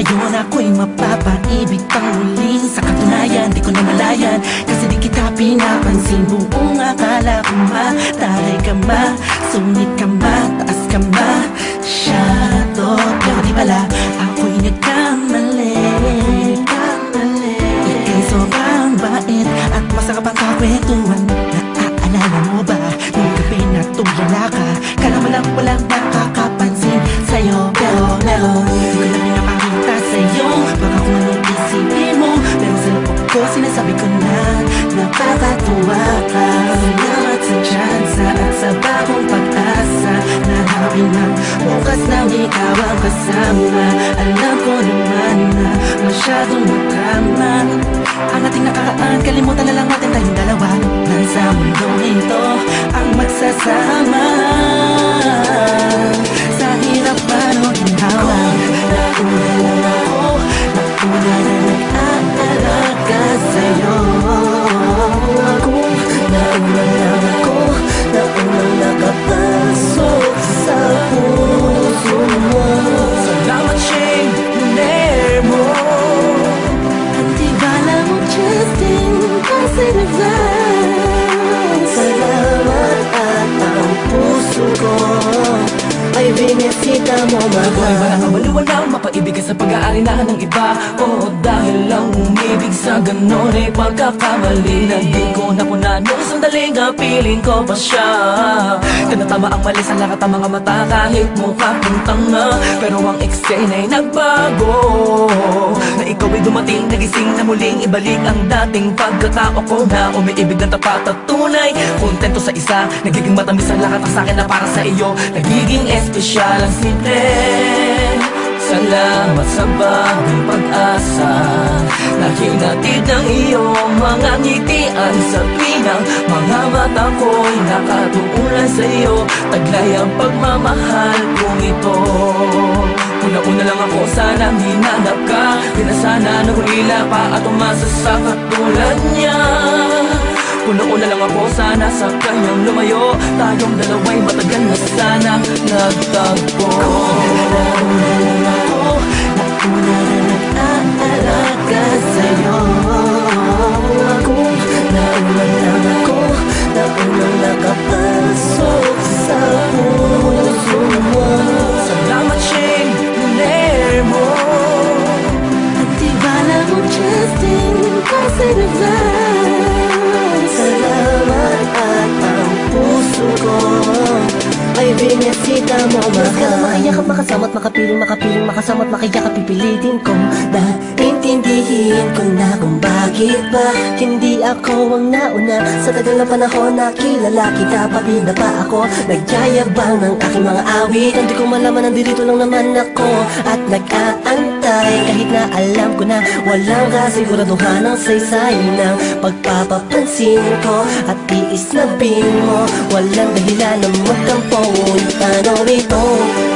Ngayon ako'y mapapaibig pang muling. Sa katunayan, di ko namalayan, kasi di kita pinapansin. Buong akala ko mataray ka ma, sungit ka ma, taas ka ma, shadow. Pero di pala, ako'y nagkamali. Ika'y sobrang bait at masarap ang kakwentuhan. Naaalala mo ba, nung gabi na tulala ka, kala mo lang walang nakakapansin sa'yo. Pero meron, di ko na pinapakita sa'yo. Baka kung anong isipin mo, pero sa loob ko sinasabi ko na napakatuwa ka. Salamat sa tsansa at sa bagong pag-asa na habi ng bukas na ikaw ang kasama. Alam ko naman na masyadong magkama ang ating nakaraan, kalimutan na lang natin tayong dalawa. Nasa mundong ito ang magsasama. Sa hirap man o ginhawa, nauna lang ako, nauna na nag-aalaga sa'yo. Nauna lang ako, naunang nakapasok sa puso mo. Salamat, Shane, luner mo. At di bala mo, Justin, kasi nag-advance. Salamat at ang puso ko ay binisita mo, mahal. Ako'y walang kabaliwan lang mapaibigan sa pag-aari na ng iba. O dahil lang umibig sa ganon ay pagkakamali na di ko napuna nung sandaling piling ko pa siya. Tinatama ang mali sa lahat ng mga mata kahit mukha kong tanga. Pero ang eksena ay nagbago, na ikaw ay dumating, nagising na muling ibalik ang dating pagkatao ko na umiibig ng tapat at tunay. Kontento sa isa, nagiging matamis ang lahat ang sakin na para sa iyo. Nagiging espesyal ang simple. Salamat sa bagong pag-asa na hinatid ng iyong mga ngitian. Sa pinang mga mata ko'y nakatuunan sa iyo. Taglay ang pagmamahal kong ito. Una-una lang ako, sanang hinanap ka. Di na sana nahulila pa at umasa sa katulad niya. Una-una lang ako, sana sa kanyang lumayo. Tayong dalawa'y matagal na sanang nagtagpo. Nauna lang ako, nauna na nag-aalaga sa'yo. Nauna lang ako, naunang nakapasok sa puso mo. Salamat, Shane, luner mo. At di bala mo, Justin, kasi nag-advance. Salamat at ang puso ko ay binisita mo, mahal. Ka na makayakap, makasama't makapiling, makasama't makayakap, pipilitin ko na intindihin ko na kung bakit ba hindi ako ang nauna. Sa tagal na panahon na kilala kita, pati na pa ako nagyayabang ng aking mga awit. Hindi ko malaman, nandito lang naman ako at nag-aantay. Kahit na alam ko na walang kasiguraduhan ang saysay ng pagpapapansin ko at tiis na bin mo. Walang dahilan na magtampo. Ano ito?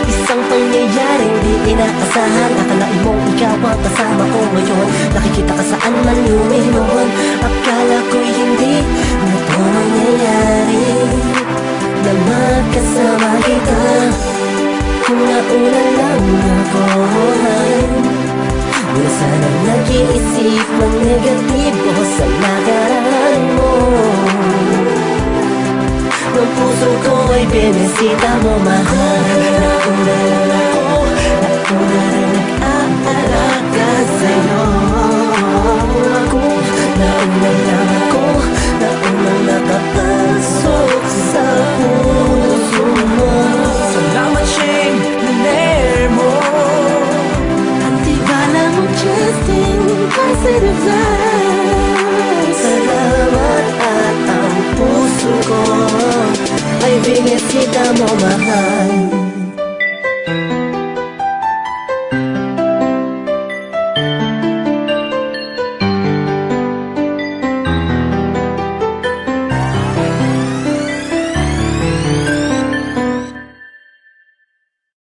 Isang pangyayaring di inaasahan. Akalain mong ikaw ang kasama ko ngayon. Nakikita ka saan man lumihon. Akala ko'y hindi na ito mangyayari, na magkasama kita. Kung nauna lang ako, di na sanang nag-iisip ng negatibo sa nakaraan mo. Ng puso ko ay binisita mo, mahal.